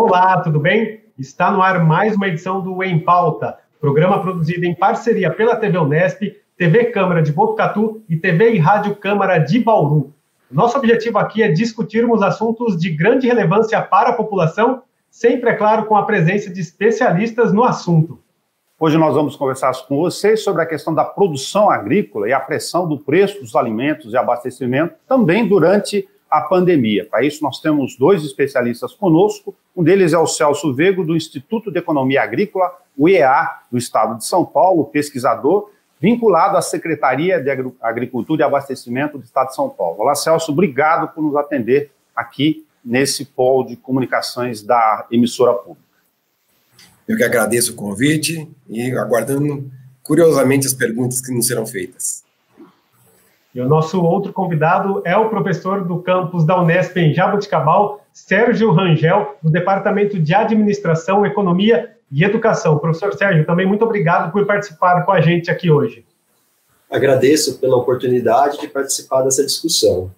Olá, tudo bem? Está no ar mais uma edição do Em Pauta, programa produzido em parceria pela TV Unesp, TV Câmara de Botucatu e TV e Rádio Câmara de Bauru. Nosso objetivo aqui é discutirmos assuntos de grande relevância para a população, sempre, é claro, com a presença de especialistas no assunto. Hoje nós vamos conversar com vocês sobre a questão da produção agrícola e a pressão do preço dos alimentos e abastecimento também durante a pandemia. Para isso, nós temos dois especialistas conosco. Um deles é o Celso Vego, do Instituto de Economia Agrícola, o IEA, do Estado de São Paulo, pesquisador, vinculado à Secretaria de Agricultura e Abastecimento do Estado de São Paulo. Olá, Celso, obrigado por nos atender aqui nesse polo de comunicações da emissora pública. Eu que agradeço o convite e aguardando curiosamente as perguntas que nos serão feitas. E o nosso outro convidado é o professor do campus da Unesp em Jaboticabal, Sérgio Rangel, do Departamento de Administração, Economia e Educação. Professor Sérgio, também muito obrigado por participar com a gente aqui hoje. Agradeço pela oportunidade de participar dessa discussão.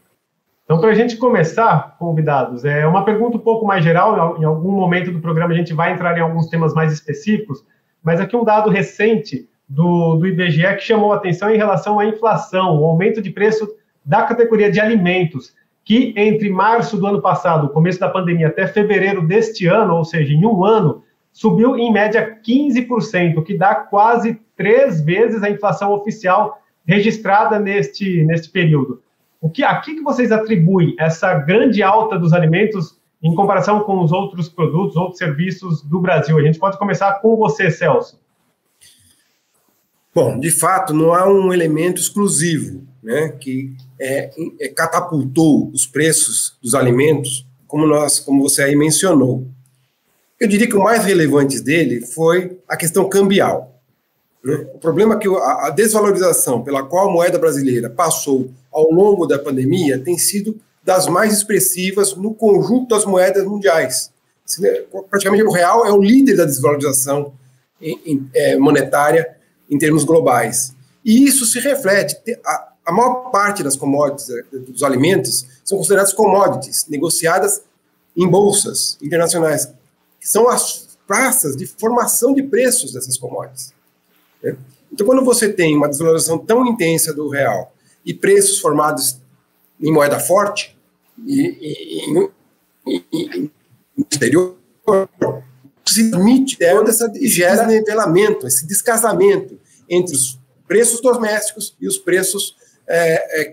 Então, para a gente começar, convidados, é uma pergunta um pouco mais geral. Em algum momento do programa a gente vai entrar em alguns temas mais específicos, mas aqui um dado recente do IBGE que chamou a atenção em relação à inflação, o aumento de preço da categoria de alimentos, que entre março do ano passado, começo da pandemia, até fevereiro deste ano, ou seja, em um ano, subiu em média 15%, o que dá quase 3 vezes a inflação oficial registrada neste período. A que vocês atribuem essa grande alta dos alimentos em comparação com os outros produtos, outros serviços do Brasil? A gente pode começar com você, Celso. Bom, de fato, não há um elemento exclusivo, né, que catapultou os preços dos alimentos, como você aí mencionou. Eu diria que o mais relevante dele foi a questão cambial. Né? O problema é que a desvalorização pela qual a moeda brasileira passou ao longo da pandemia tem sido das mais expressivas no conjunto das moedas mundiais. Praticamente o real é o líder da desvalorização monetária em termos globais. E isso se reflete. A maior parte das commodities, dos alimentos, são consideradas commodities, negociadas em bolsas internacionais, que são as praças de formação de preços dessas commodities. Né? Então, quando você tem uma desvalorização tão intensa do real e preços formados em moeda forte e no exterior, se permite e gera nivelamento, esse descasamento entre os preços domésticos e os preços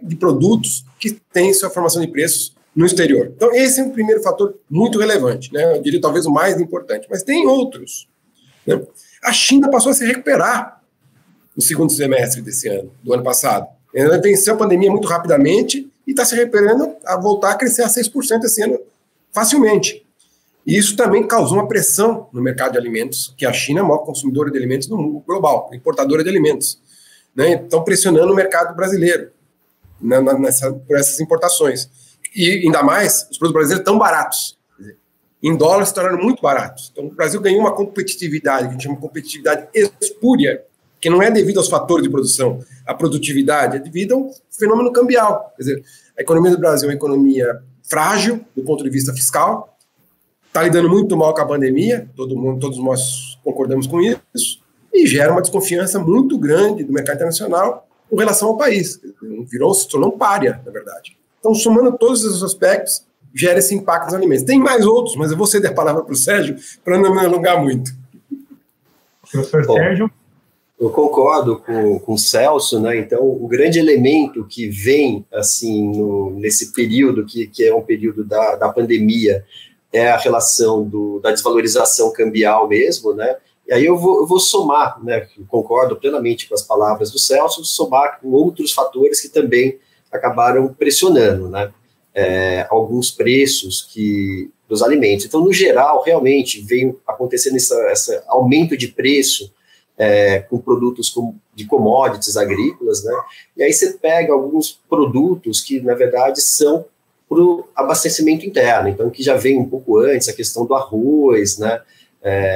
de produtos que têm sua formação de preços no exterior. Então, esse é um primeiro fator muito relevante, né? Eu diria talvez o mais importante, mas tem outros. Né? A China passou a se recuperar no segundo semestre do ano passado. Ela venceu a pandemia muito rapidamente e está se recuperando a voltar a crescer a 6% esse ano facilmente. E isso também causou uma pressão no mercado de alimentos, que a China é a maior consumidora de alimentos no mundo global, importadora de alimentos. Né? Estão pressionando o mercado brasileiro por essas importações. E ainda mais, os produtos brasileiros estão baratos. Em dólar se tornaram muito baratos. Então o Brasil ganhou uma competitividade, que a gente chama de competitividade espúria, que não é devido aos fatores de produção, a produtividade, é devido a um fenômeno cambial. Quer dizer, a economia do Brasil é uma economia frágil, do ponto de vista fiscal, está lidando muito mal com a pandemia, todos nós concordamos com isso, e gera uma desconfiança muito grande do mercado internacional com relação ao país. Se tornou um pária, na verdade. Então, somando todos esses aspectos, gera esse impacto nos alimentos. Tem mais outros, mas eu vou ceder a palavra para o Sérgio para não me alongar muito. Professor Sérgio? Eu concordo com o Celso, né? Então, o grande elemento que vem, assim, nesse período, que é um período da pandemia, é a relação da desvalorização cambial mesmo, né? E aí eu vou somar, né? Concordo plenamente com as palavras do Celso, somar com outros fatores que também acabaram pressionando, né? Alguns preços dos alimentos. Então, no geral, realmente, vem acontecendo esse aumento de preço com produtos de commodities agrícolas, né? E aí você pega alguns produtos que, na verdade, são para o abastecimento interno, então que já vem um pouco antes, a questão do arroz, né?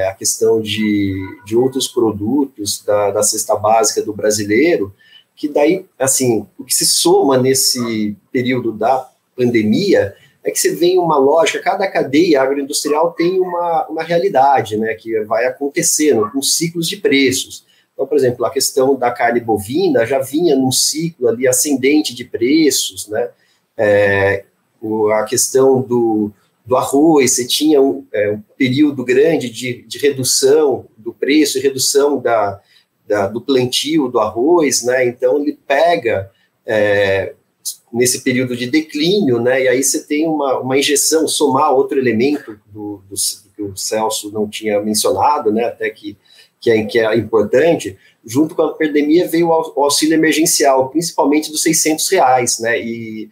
A questão de outros produtos da cesta básica do brasileiro, que daí, assim, o que se soma nesse período da pandemia é que você vê uma lógica, cada cadeia agroindustrial tem uma realidade, né, que vai acontecendo com ciclos de preços. Então, por exemplo, a questão da carne bovina já vinha num ciclo ali ascendente de preços, né, a questão do arroz, você tinha um período grande de redução do preço, redução do plantio do arroz, né, então ele pega nesse período de declínio, né, e aí você tem uma injeção, somar outro elemento que o Celso não tinha mencionado, né, até que é importante, junto com a pandemia veio o auxílio emergencial, principalmente dos R$600, né, e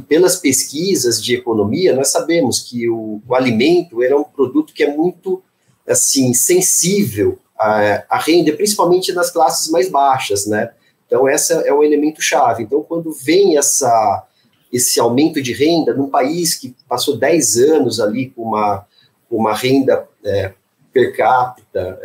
pelas pesquisas de economia, nós sabemos que o alimento é um produto que é muito, assim, sensível à renda, principalmente nas classes mais baixas, né? Então, esse é um elemento chave. Então, quando vem esse aumento de renda num país que passou 10 anos ali com uma renda per capita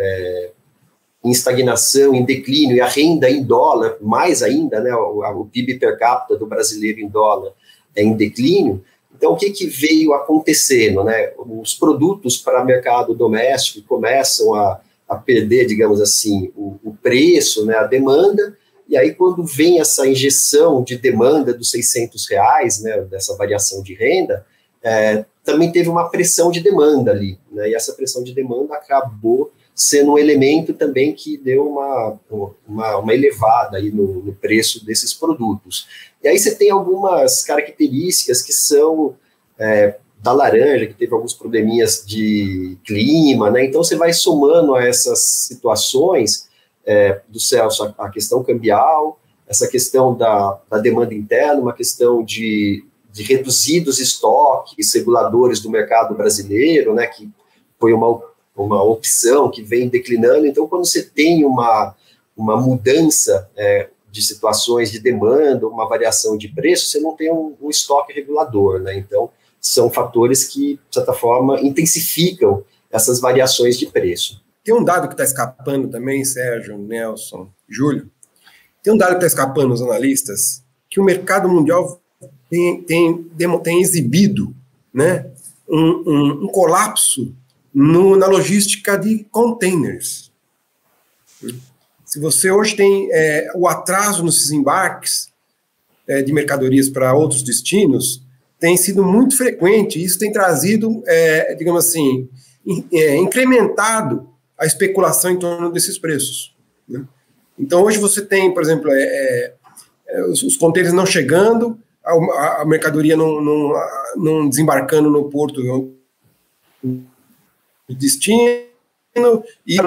em estagnação, em declínio, e a renda em dólar, mais ainda, né, o PIB per capita do brasileiro em dólar em declínio, então o que veio acontecendo, né? Os produtos para mercado doméstico começam a perder, digamos assim, o preço, né, a demanda, e aí quando vem essa injeção de demanda dos R$600, né, dessa variação de renda, também teve uma pressão de demanda ali, né, e essa pressão de demanda acabou sendo um elemento também que deu uma elevada aí no preço desses produtos. E aí você tem algumas características que são da laranja, que teve alguns probleminhas de clima, né? Então você vai somando a essas situações do Celso, a questão cambial, essa questão da demanda interna, uma questão de reduzidos estoques reguladores do mercado brasileiro, né? Que foi uma opção que vem declinando. Então, quando você tem uma mudança de situações de demanda, uma variação de preço, você não tem um estoque regulador, né? Então, são fatores que, de certa forma, intensificam essas variações de preço. Tem um dado que está escapando também, Sérgio, Nelson, Júlio, tem um dado que está escapando aos analistas, que o mercado mundial tem exibido, né, um colapso na logística de containers. Se você hoje tem o atraso nos embarques de mercadorias para outros destinos, tem sido muito frequente, isso tem trazido, digamos assim, incrementado a especulação em torno desses preços, né? Então, hoje você tem, por exemplo, os contêineres não chegando, a mercadoria não desembarcando no porto de destino, e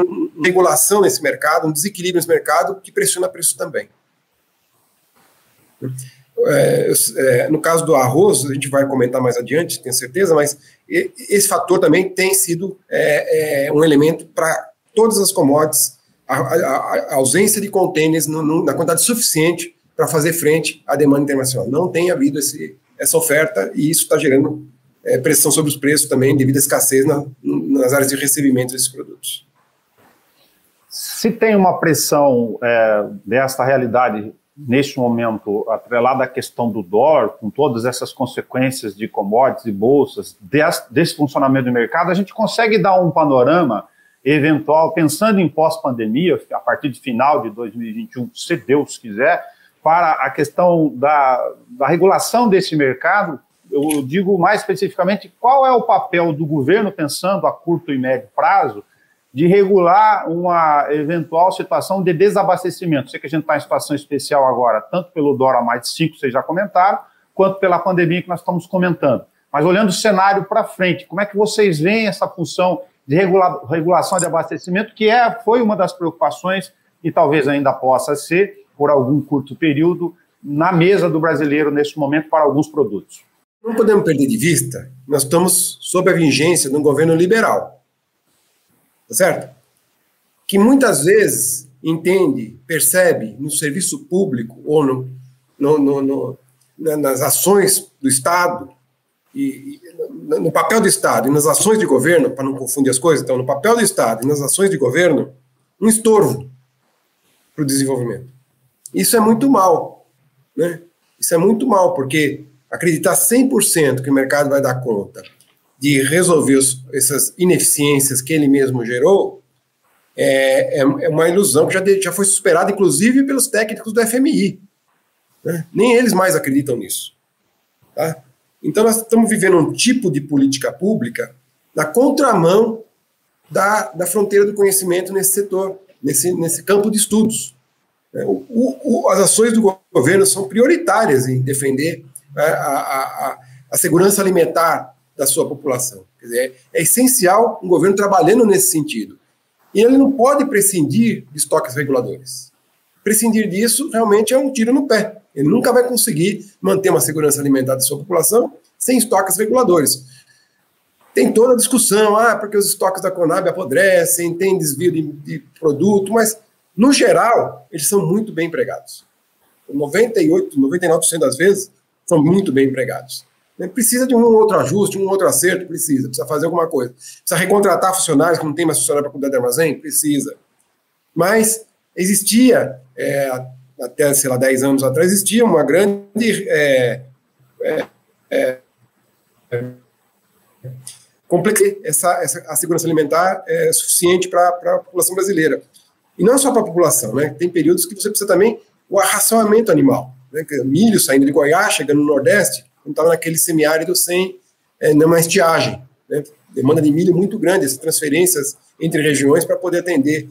regulação nesse mercado, um desequilíbrio nesse mercado que pressiona preço também. No caso do arroz, a gente vai comentar mais adiante, tenho certeza, mas esse fator também tem sido um elemento para todas as commodities, a ausência de contêineres na quantidade suficiente para fazer frente à demanda internacional. Não tem havido essa oferta, e isso está gerando pressão sobre os preços também, devido à escassez nas áreas de recebimento desses produtos. Se tem uma pressão desta realidade, neste momento, atrelada à questão do dólar, com todas essas consequências de commodities e bolsas, desse funcionamento do mercado, a gente consegue dar um panorama eventual, pensando em pós-pandemia, a partir de final de 2021, se Deus quiser, para a questão da regulação desse mercado. Eu digo mais especificamente qual é o papel do governo, pensando a curto e médio prazo, de regular uma eventual situação de desabastecimento. Sei que a gente está em situação especial agora, tanto pelo dólar mais de 5, vocês já comentaram, quanto pela pandemia que nós estamos comentando. Mas olhando o cenário para frente, como é que vocês veem essa função de regulação de abastecimento, que foi uma das preocupações, e talvez ainda possa ser, por algum curto período, na mesa do brasileiro neste momento para alguns produtos? Não podemos perder de vista, nós estamos sob a vigência de um governo liberal, tá certo? Que muitas vezes percebe no serviço público ou nas ações do Estado, e no papel do Estado e nas ações de governo, para não confundir as coisas, então no papel do Estado e nas ações de governo, um estorvo para o desenvolvimento. Isso é muito mal, né? Isso é muito mal, porque acreditar 100% que o mercado vai dar conta de resolver essas ineficiências que ele mesmo gerou, é uma ilusão que já foi superada, inclusive, pelos técnicos do FMI. Né? Nem eles mais acreditam nisso. Tá? Então, nós estamos vivendo um tipo de política pública na contramão da fronteira do conhecimento nesse setor, nesse campo de estudos. As ações do governo são prioritárias em defender a segurança alimentar da sua população. Quer dizer, é essencial um governo trabalhando nesse sentido. E ele não pode prescindir de estoques reguladores. Prescindir disso realmente é um tiro no pé. Ele nunca vai conseguir manter uma segurança alimentar da sua população sem estoques reguladores. Tem toda a discussão, porque os estoques da Conab apodrecem, tem desvio de produto, mas, no geral, eles são muito bem empregados. 98%, 99% das vezes, são muito bem empregados. Precisa de um outro ajuste, um outro acerto, precisa fazer alguma coisa. Precisa recontratar funcionários que não tem mais funcionário para cuidar do armazém? Precisa. Mas existia, até, 10 anos atrás, existia uma grande a segurança alimentar é suficiente para a população brasileira. E não só para a população, né? Tem períodos que você precisa também o racionamento animal. Né? Milho saindo de Goiás, chegando no Nordeste, não estava naquele semiárido sem nenhuma estiagem. Né? Demanda de milho muito grande, essas transferências entre regiões para poder atender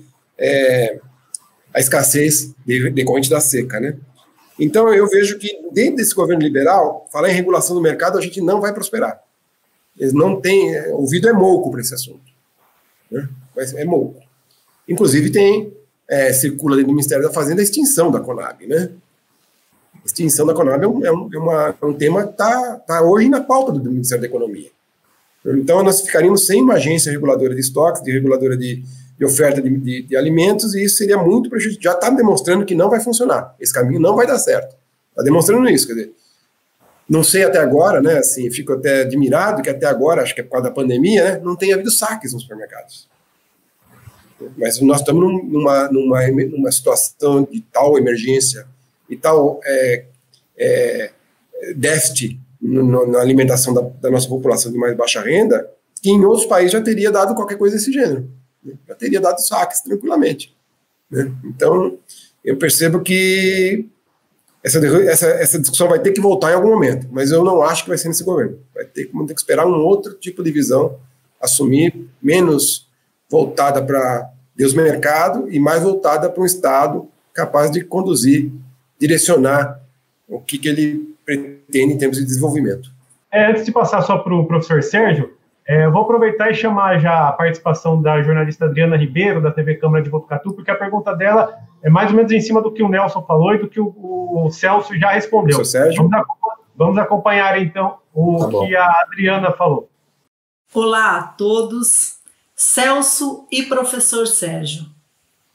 a escassez decorrente da seca. Né? Então, eu vejo que dentro desse governo liberal, falar em regulação do mercado, a gente não vai prosperar. Eles não têm, o ouvido é mouco para esse assunto. Né? Mas é mouco. Inclusive, circula dentro do Ministério da Fazenda a extinção da Conab, né? A extinção da Conab é um tema que está hoje na pauta do Ministério da Economia. Então, nós ficaríamos sem uma agência reguladora de estoques, de reguladora de oferta de alimentos, e isso seria muito prejudicial. Já está demonstrando que não vai funcionar. Esse caminho não vai dar certo. Está demonstrando isso, quer dizer. Não sei até agora, né, assim, fico até admirado que até agora, acho que é por causa da pandemia, né, não tenha havido saques nos supermercados. Mas nós estamos numa situação de tal emergência e tal déficit na alimentação da nossa população de mais baixa renda, que em outros países já teria dado qualquer coisa desse gênero. Né? Já teria dado saques tranquilamente. Né? Então, eu percebo que essa discussão vai ter que voltar em algum momento, mas eu não acho que vai ser nesse governo. Vamos ter que esperar um outro tipo de visão, assumir menos voltada para Deus mercado e mais voltada para um Estado capaz de conduzir, direcionar o que ele pretende em termos de desenvolvimento. Antes de passar só para o professor Sérgio, eu vou aproveitar e chamar já a participação da jornalista Adriana Ribeiro, da TV Câmara de Botucatu, porque a pergunta dela é mais ou menos em cima do que o Nelson falou e do que o Celso já respondeu. Professor Sérgio? Vamos acompanhar, então, que a Adriana falou. Olá a todos, Celso e professor Sérgio.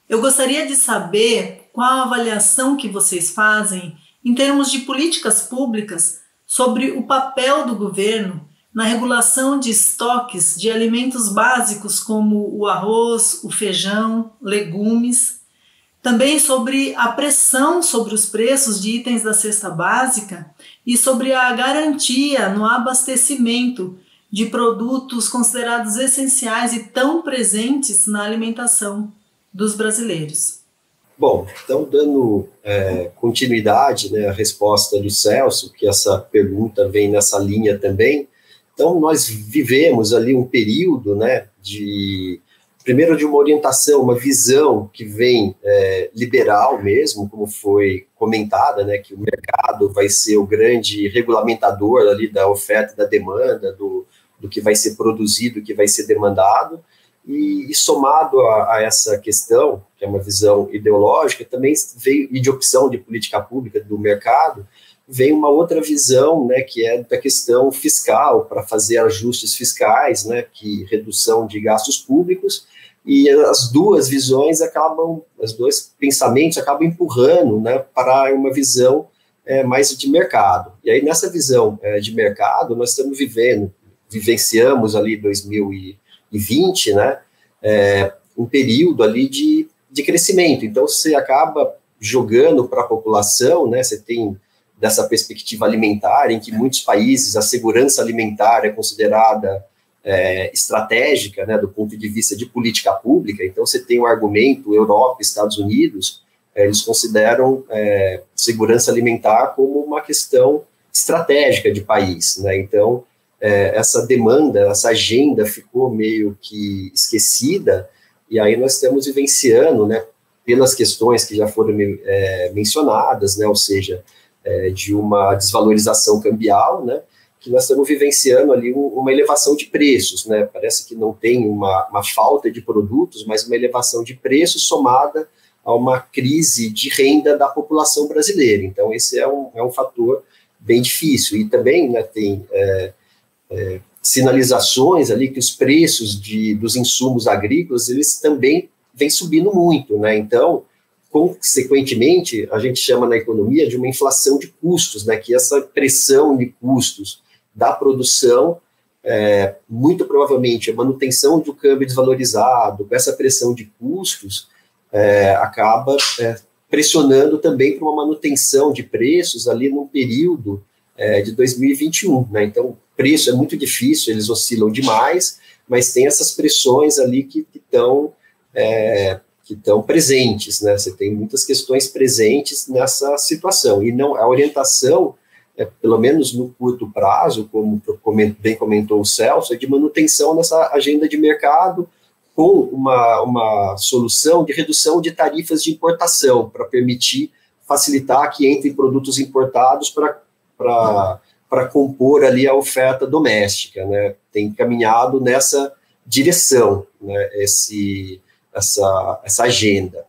Eu gostaria de saber qual a avaliação que vocês fazem em termos de políticas públicas sobre o papel do governo na regulação de estoques de alimentos básicos como o arroz, o feijão, legumes, também sobre a pressão sobre os preços de itens da cesta básica e sobre a garantia no abastecimento de produtos considerados essenciais e tão presentes na alimentação dos brasileiros. Bom, então dando continuidade, né, à resposta do Celso, que essa pergunta vem nessa linha também. Então, nós vivemos ali um período, né, primeiro de uma orientação, uma visão que vem liberal mesmo, como foi comentada, né, que o mercado vai ser o grande regulamentador ali da oferta e da demanda, do que vai ser produzido, do que vai ser demandado, e somado a essa questão, que é uma visão ideológica, também veio, e de opção de política pública do mercado, vem uma outra visão, né, que é da questão fiscal, para fazer ajustes fiscais, né, que redução de gastos públicos, e as duas visões os dois pensamentos acabam empurrando, né, para uma visão mais de mercado. E aí, nessa visão de mercado, nós estamos vivenciamos ali 2020, né, um período ali de crescimento. Então, você acaba jogando para a população, né, você tem dessa perspectiva alimentar, em que muitos países a segurança alimentar é considerada estratégica, né, do ponto de vista de política pública. Então, você tem um argumento, Europa, Estados Unidos, eles consideram segurança alimentar como uma questão estratégica de país, né? Então, essa demanda, essa agenda ficou meio que esquecida, e aí nós estamos vivenciando, né, pelas questões que já foram mencionadas, né, ou seja, de uma desvalorização cambial, né, que nós estamos vivenciando ali uma elevação de preços, né? Parece que não tem uma falta de produtos, mas uma elevação de preços somada a uma crise de renda da população brasileira. Então, esse é um fator bem difícil. E também, né, tem sinalizações ali que os preços dos insumos agrícolas, eles também vêm subindo muito, né? Então, consequentemente, a gente chama na economia de uma inflação de custos, né? Que essa pressão de custos da produção, muito provavelmente a manutenção do câmbio desvalorizado, com essa pressão de custos, acaba pressionando também para uma manutenção de preços ali no período de 2021, né? Então, preço é muito difícil, eles oscilam demais, mas tem essas pressões ali que estão presentes, né? Você tem muitas questões presentes nessa situação, e não a orientação, pelo menos no curto prazo, como bem comentou o Celso, é de manutenção nessa agenda de mercado, com uma solução de redução de tarifas de importação, para permitir facilitar que entrem produtos importados para compor ali a oferta doméstica, né? Tem caminhado nessa direção, né, essa agenda.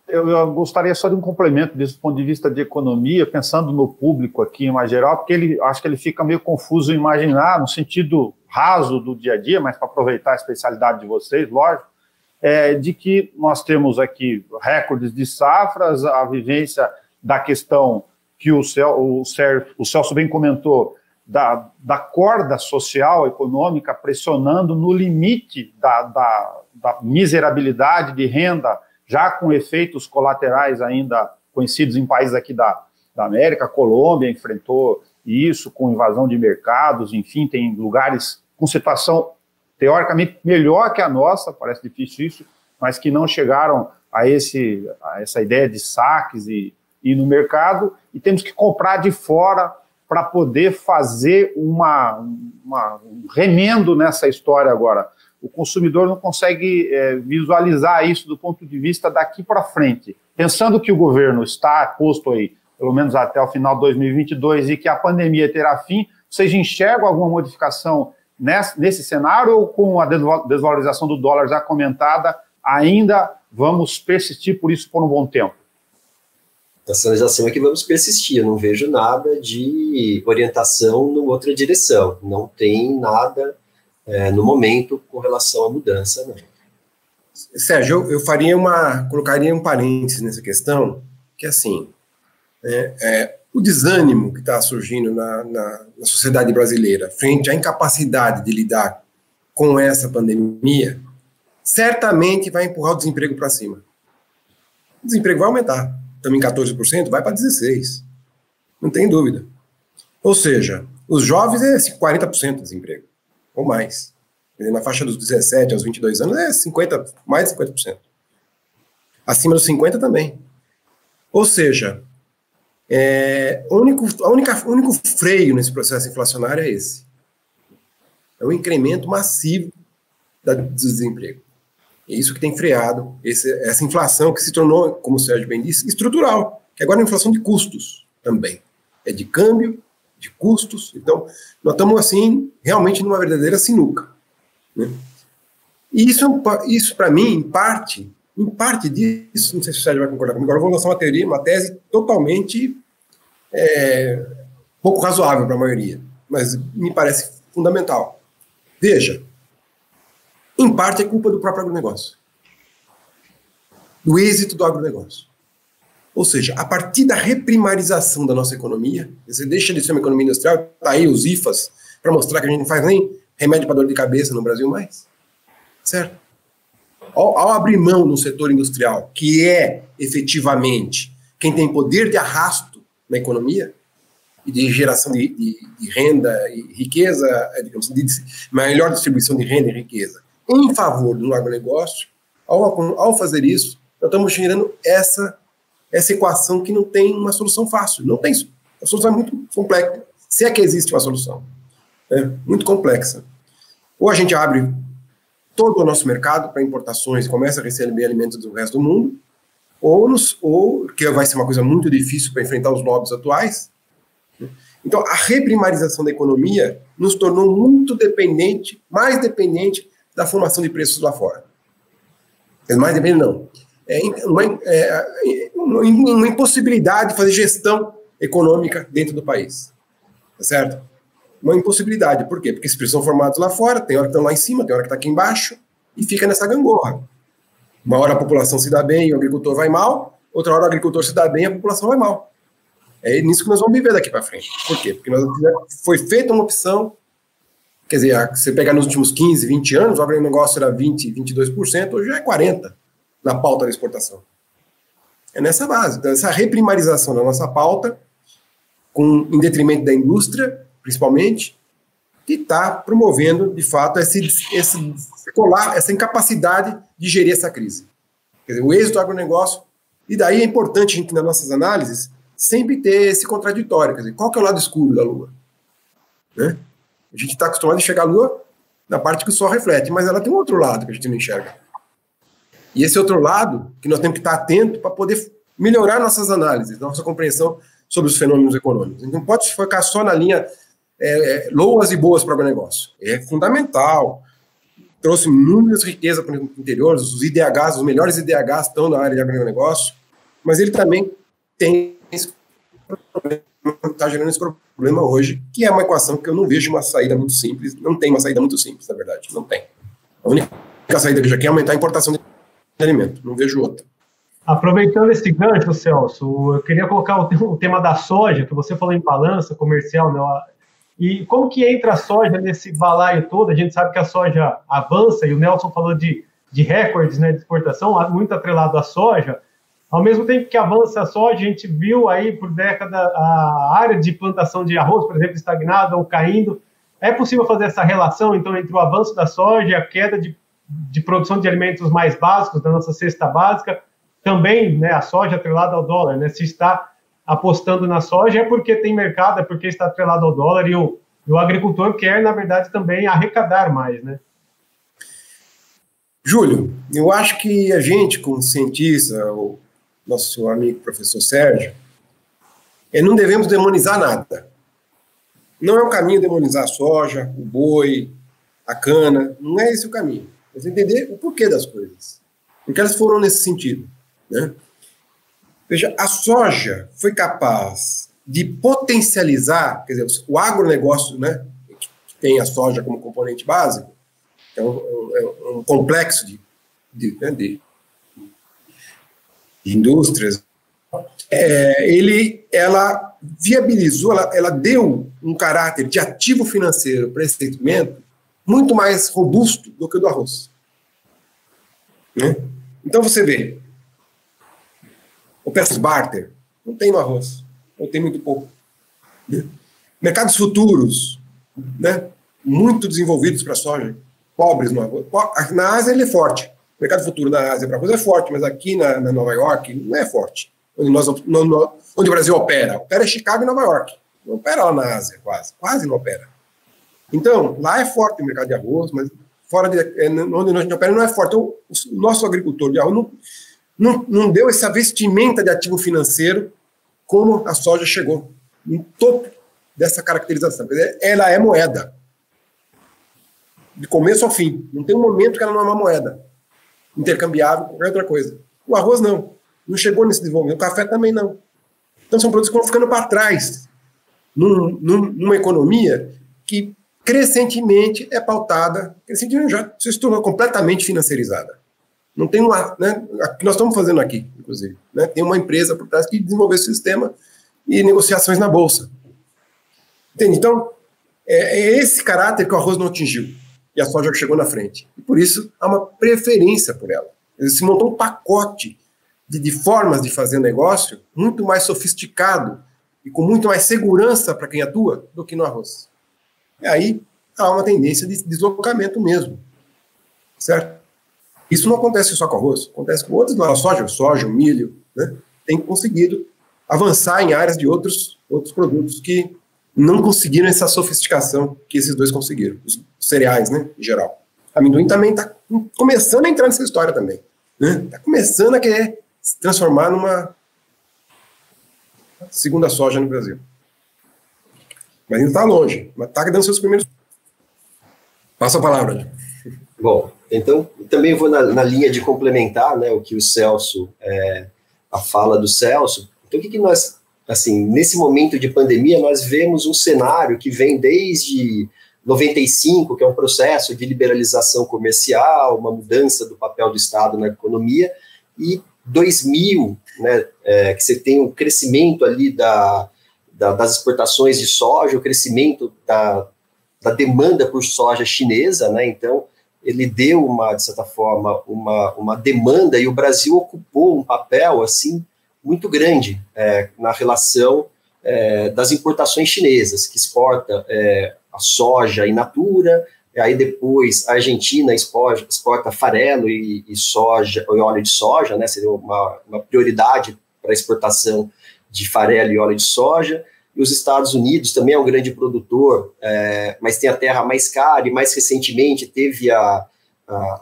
Eu gostaria só de um complemento desse ponto de vista de economia, pensando no público aqui em mais geral, porque acho que ele fica meio confuso em imaginar, no sentido raso do dia a dia, mas para aproveitar a especialidade de vocês, lógico, de que nós temos aqui recordes de safras, a vivência da questão que o Celso bem comentou, da corda social, econômica, pressionando no limite da miserabilidade de renda, já com efeitos colaterais ainda conhecidos em países aqui da América. A Colômbia enfrentou isso com invasão de mercados, enfim, tem lugares com situação teoricamente melhor que a nossa, parece difícil isso, mas que não chegaram a essa ideia de saques e no mercado, e temos que comprar de fora para poder fazer um remendo nessa história agora. O consumidor não consegue visualizar isso do ponto de vista daqui para frente. Pensando que o governo está posto aí, pelo menos até o final de 2022, e que a pandemia terá fim, vocês enxergam alguma modificação nesse cenário, ou com a desvalorização do dólar já comentada, ainda vamos persistir por isso por um bom tempo? A sinalização é que vamos persistir, eu não vejo nada de orientação numa outra direção, não tem nada no momento com relação à mudança, não. Sérgio, eu colocaria um parênteses nessa questão, que assim, o desânimo que está surgindo na sociedade brasileira frente à incapacidade de lidar com essa pandemia, certamente vai empurrar o desemprego para cima. O desemprego vai aumentar. Estamos em 14%, vai para 16%. Não tem dúvida. Ou seja, os jovens é 40% de desemprego, ou mais. Na faixa dos 17 aos 22 anos é mais de 50%. Acima dos 50% também. Ou seja, o único freio nesse processo inflacionário é esse. É o incremento massivo do desemprego. É isso que tem freado essa inflação que se tornou, como o Sérgio bem disse, estrutural, que agora é uma inflação de custos também. É de câmbio, de custos. Então, nós estamos, assim, realmente numa verdadeira sinuca, né? E isso para mim, em parte disso, não sei se o Sérgio vai concordar comigo, agora eu vou lançar uma tese totalmente pouco razoável para a maioria, mas me parece fundamental. Veja, em parte é culpa do próprio agronegócio, do êxito do agronegócio. Ou seja, a partir da reprimarização da nossa economia, você deixa de ser uma economia industrial, tá aí os IFAs, para mostrar que a gente não faz nem remédio para dor de cabeça no Brasil mais, certo? Ao abrir mão no setor industrial, que é efetivamente quem tem poder de arrasto na economia e de geração de renda e riqueza, digamos, de melhor distribuição de renda e riqueza em favor do agronegócio. Ao fazer isso, nós estamos gerando essa equação que não tem uma solução fácil. Não tem. A solução é muito complexa, se é que existe uma solução. É muito complexa. Ou a gente abre todo o nosso mercado para importações e começa a receber alimentos do resto do mundo, ou que vai ser uma coisa muito difícil para enfrentar os lobbies atuais. Então, a reprimarização da economia nos tornou muito dependente, mais dependente da formação de preços lá fora. Mais dependente não. Uma impossibilidade de fazer gestão econômica dentro do país. Tá certo? Uma impossibilidade. Por quê? Porque esses preços são formados lá fora, tem hora que estão lá em cima, tem hora que está aqui embaixo, e fica nessa gangorra. Uma hora a população se dá bem e o agricultor vai mal, outra hora o agricultor se dá bem e a população vai mal. É nisso que nós vamos viver daqui para frente. Por quê? Porque foi feita uma opção, quer dizer, você pegar nos últimos 15, 20 anos, o agronegócio era 20%, 22%, hoje já é 40% na pauta da exportação. É nessa base. Então, essa reprimarização da nossa pauta, em detrimento da indústria, principalmente, que está promovendo, de fato, essa incapacidade de gerir essa crise. Quer dizer, o êxito do agronegócio, e daí é importante a gente, nas nossas análises, sempre ter esse contraditório, quer dizer, qual que é o lado escuro da Lua? Né? A gente está acostumado a enxergar a Lua na parte que o Sol reflete, mas ela tem um outro lado que a gente não enxerga. E esse outro lado, que nós temos que estar atento para poder melhorar nossas análises, nossa compreensão sobre os fenômenos econômicos. Então, não pode focar só na linha loas e boas para o agronegócio. É fundamental. Trouxe muitas riquezas para o interior, os IDHs, os melhores IDHs estão na área de agronegócio, mas ele também está gerando esse problema hoje, que é uma equação que eu não vejo uma saída muito simples, não tem uma saída muito simples, na verdade, não tem. A única saída que eu já quero é aumentar a importação de alimento, não vejo outra. Aproveitando esse gancho, Celso, eu queria colocar o tema da soja, que você falou em balança comercial, né? E como que entra a soja nesse balaio todo? A gente sabe que a soja avança, e o Nelson falou de recordes, né, de exportação, muito atrelado à soja. Ao mesmo tempo que avança a soja, a gente viu aí por década a área de plantação de arroz, por exemplo, estagnada ou caindo. É possível fazer essa relação, então, entre o avanço da soja e a queda de produção de alimentos mais básicos, da nossa cesta básica? Também, né, a soja atrelada ao dólar, né? Se está apostando na soja é porque tem mercado, é porque está atrelado ao dólar e o agricultor quer, na verdade, também arrecadar mais, né? Júlio, eu acho que a gente, como cientista, o nosso amigo professor Sérgio, não devemos demonizar nada. Não é o caminho demonizar a soja, o boi, a cana, não é esse o caminho. Mas entender o porquê das coisas. Porque elas foram nesse sentido, né? Veja, a soja foi capaz de potencializar, quer dizer, o agronegócio, né, que tem a soja como componente básico, é um complexo de indústrias, ela viabilizou, ela deu um caráter de ativo financeiro para esse segmento muito mais robusto do que o do arroz. Né? Então você vê, operações barter, não tem no arroz, ou tem muito pouco. Né? Mercados futuros, né? Muito desenvolvidos para soja, pobres no arroz. Na Ásia ele é forte, o mercado futuro na Ásia para arroz é forte, mas aqui na Nova York não é forte. Onde o Brasil opera Chicago e Nova York, não opera lá na Ásia, quase não opera. Então, lá é forte o mercado de arroz, mas onde a gente opera não é forte. Então, o nosso agricultor de arroz não deu essa vestimenta de ativo financeiro como a soja chegou no topo dessa caracterização. Ela é moeda. De começo ao fim. Não tem um momento que ela não é uma moeda intercambiável com qualquer outra coisa. O arroz não chegou nesse desenvolvimento. O café também não. Então são produtos que vão ficando para trás numa economia que crescentemente é pautada, crescentemente já se tornou completamente financiarizada. Não tem uma, né, o que nós estamos fazendo aqui, inclusive, né, tem uma empresa por trás que desenvolveu esse sistema e negociações na bolsa. Entende? Então, é esse caráter que o arroz não atingiu e a soja chegou na frente. E por isso há uma preferência por ela. Se montou um pacote de formas de fazer negócio muito mais sofisticado e com muito mais segurança para quem atua do que no arroz. E aí há uma tendência de deslocamento mesmo, certo? Isso não acontece só com arroz, acontece com outros, a soja, o milho, né? Tem conseguido avançar em áreas de outros produtos que não conseguiram essa sofisticação que esses dois conseguiram, os cereais, né, em geral. O amendoim também está começando a entrar nessa história também, né? Está começando a querer se transformar numa segunda soja no Brasil. Mas ainda está longe, mas está dando seus primeiros... Passa a palavra, né? Bom, então, também vou na linha de complementar, né, o que o Celso, a fala do Celso. Então, o que nós, assim, nesse momento de pandemia, nós vemos um cenário que vem desde 95, que é um processo de liberalização comercial, uma mudança do papel do Estado na economia, e 2000, né, que você tem um crescimento ali das exportações de soja, o crescimento da demanda por soja chinesa, né, então ele deu, de certa forma, uma demanda, e o Brasil ocupou um papel, assim, muito grande na relação das importações chinesas, que exporta a soja in natura, aí depois a Argentina exporta farelo e soja, e óleo de soja, né, seria uma prioridade para a exportação de farelo e óleo de soja, e os Estados Unidos também é um grande produtor, mas tem a terra mais cara, e mais recentemente teve a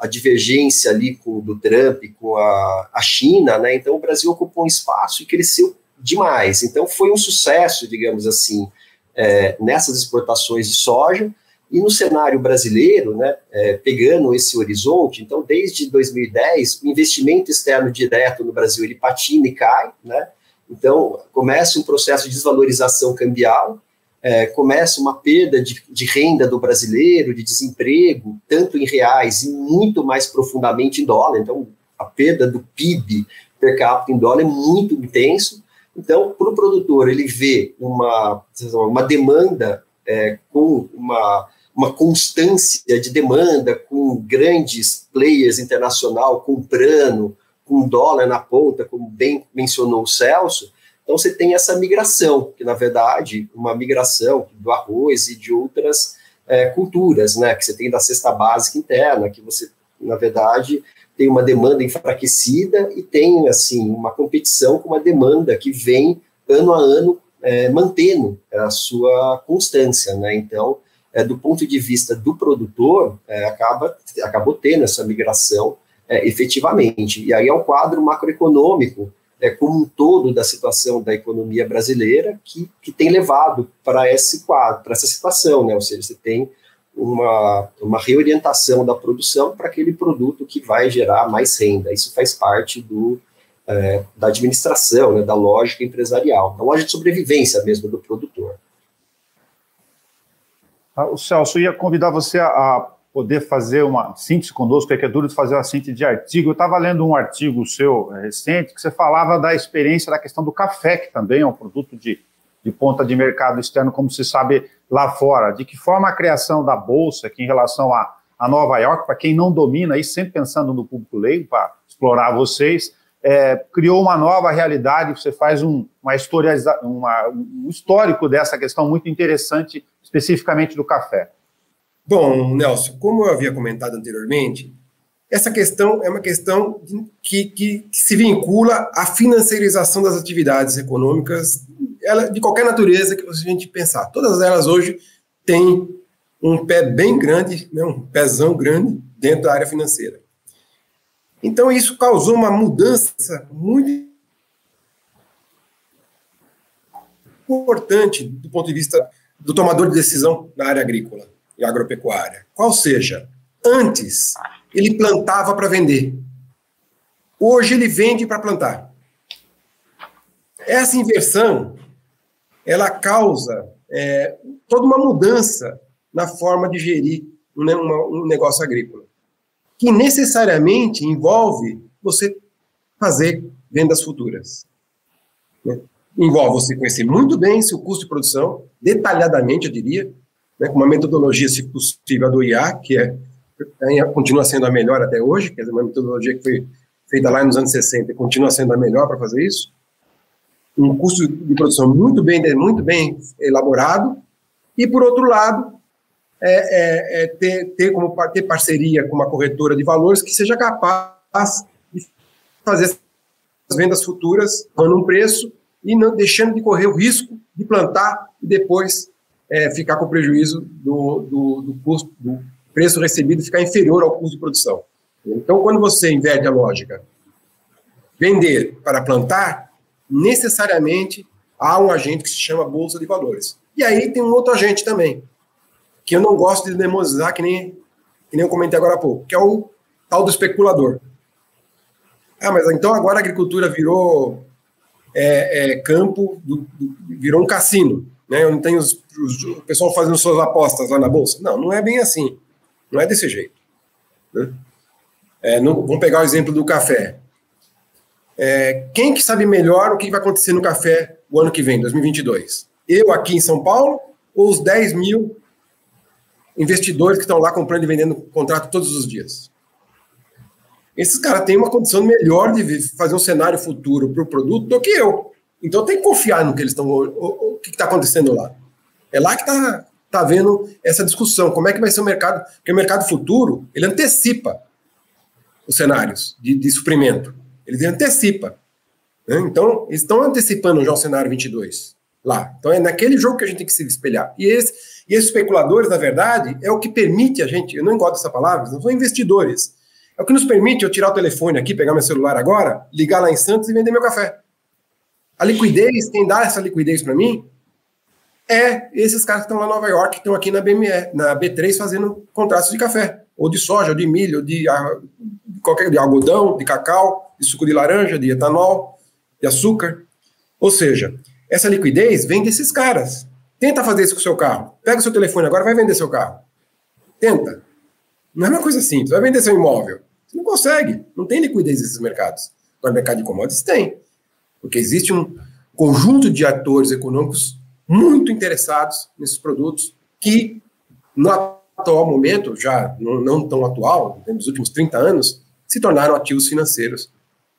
divergência ali do Trump com a China, né? Então o Brasil ocupou um espaço e cresceu demais. Então foi um sucesso, digamos assim, nessas exportações de soja. E no cenário brasileiro, né, pegando esse horizonte, então desde 2010, o investimento externo direto no Brasil ele patina e cai, né? Então começa um processo de desvalorização cambial, começa uma perda de renda do brasileiro, de desemprego, tanto em reais e muito mais profundamente em dólar. Então a perda do PIB per capita em dólar é muito intenso. Então, para o produtor, ele vê uma demanda com uma constância de demanda, com grandes players internacional comprando, com dólar na ponta, como bem mencionou o Celso. Então você tem essa migração, que na verdade, uma migração do arroz e de outras culturas, né, que você tem da cesta básica interna, que você, na verdade, tem uma demanda enfraquecida e tem, assim, uma competição com uma demanda que vem ano a ano mantendo a sua constância, né? Então, do ponto de vista do produtor, acabou tendo essa migração efetivamente. E aí é o quadro macroeconômico como um todo da situação da economia brasileira que tem levado para esse quadro, para essa situação, né? Ou seja, você tem uma reorientação da produção para aquele produto que vai gerar mais renda. Isso faz parte da administração, né, da lógica empresarial, da lógica de sobrevivência mesmo do produtor. O Celso, eu ia convidar você a poder fazer uma síntese conosco, que é duro de fazer uma síntese de artigo. Eu estava lendo um artigo seu recente, que você falava da experiência da questão do café, que também é um produto de ponta de mercado externo, como se sabe lá fora. De que forma a criação da Bolsa, aqui em relação a Nova York, para quem não domina, aí sempre pensando no público leigo, para explorar vocês, criou uma nova realidade. Você faz um histórico dessa questão muito interessante, especificamente do café. Bom, Nelson, como eu havia comentado anteriormente, essa questão é uma questão que se vincula à financiarização das atividades econômicas, de qualquer natureza que a gente pensar. Todas elas hoje têm um pé bem grande, né, um pezão grande dentro da área financeira. Então, isso causou uma mudança muito importante do ponto de vista do tomador de decisão na área agrícola e agropecuária. Qual seja, antes ele plantava para vender. Hoje ele vende para plantar. Essa inversão, ela causa toda uma mudança na forma de gerir um negócio agrícola, que necessariamente envolve você fazer vendas futuras. Né? Envolve você conhecer muito bem seu custo de produção, detalhadamente, eu diria, né, com uma metodologia, se possível, a do IA, que continua sendo a melhor até hoje, quer dizer, uma metodologia que foi feita lá nos anos 60 e continua sendo a melhor para fazer isso. um custo de produção muito bem elaborado, e, por outro lado, ter parceria com uma corretora de valores que seja capaz de fazer as vendas futuras num preço e não deixando de correr o risco de plantar e depois ficar com o prejuízo do custo, do preço recebido ficar inferior ao custo de produção. Então, quando você inverte a lógica, vender para plantar, necessariamente há um agente que se chama Bolsa de Valores. E aí tem um outro agente também, que eu não gosto de demonizar, que nem eu comentei agora há pouco, que é o tal do especulador. Mas então agora a agricultura virou campo, virou um cassino, né? Eu não tenho o pessoal fazendo suas apostas lá na Bolsa. Não é bem assim. Não é desse jeito. Né? Vamos pegar o exemplo do café. Quem que sabe melhor o que vai acontecer no café o ano que vem, 2022? Eu aqui em São Paulo ou os 10 mil investidores que estão lá comprando e vendendo contrato todos os dias? Esses caras têm uma condição melhor de fazer um cenário futuro para o produto do que eu. Então tem que confiar no que eles estão, o que está acontecendo lá. É lá que está havendo essa discussão. Como é que vai ser o mercado? Porque o mercado futuro, ele antecipa os cenários de suprimento. Ele antecipa. Né? Então, eles estão antecipando já o cenário 22 lá. Então, é naquele jogo que a gente tem que se espelhar. E esses especuladores, na verdade, é o que permite a gente, eu não gosto dessa palavra, não são investidores. É o que nos permite eu tirar o telefone aqui, pegar meu celular agora, ligar lá em Santos e vender meu café. A liquidez, quem dá essa liquidez para mim, é esses caras que estão lá em Nova York, que estão aqui na BME, na B3, fazendo contratos de café, ou de soja, ou de milho, ou de algodão, de cacau, de suco de laranja, de etanol, de açúcar. Ou seja, essa liquidez vem desses caras. Tenta fazer isso com o seu carro. Pega o seu telefone agora, vai vender seu carro. Tenta. Não é uma coisa simples. Vai vender seu imóvel. Você não consegue. Não tem liquidez nesses mercados. Agora, o mercado de commodities tem. Porque existe um conjunto de atores econômicos muito interessados nesses produtos que, no atual momento, já não tão atual, nos últimos 30 anos, se tornaram ativos financeiros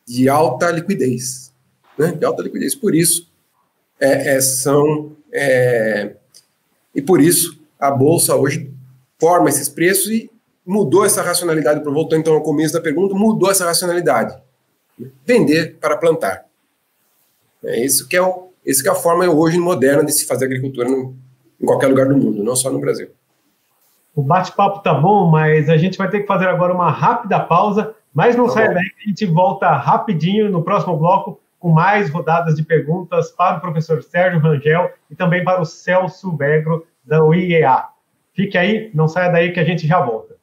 de alta liquidez. Né? De alta liquidez. Por isso, e por isso a Bolsa hoje forma esses preços e mudou essa racionalidade, voltando então ao começo da pergunta, mudou essa racionalidade. Vender para plantar. Isso que é a forma hoje moderna de se fazer agricultura em qualquer lugar do mundo, não só no Brasil. O bate-papo tá bom, mas a gente vai ter que fazer agora uma rápida pausa, mas não saia daí, a gente volta rapidinho no próximo bloco com mais rodadas de perguntas para o professor Sérgio Rangel e também para o Celso Vegro, da UEA. Fique aí, não saia daí que a gente já volta.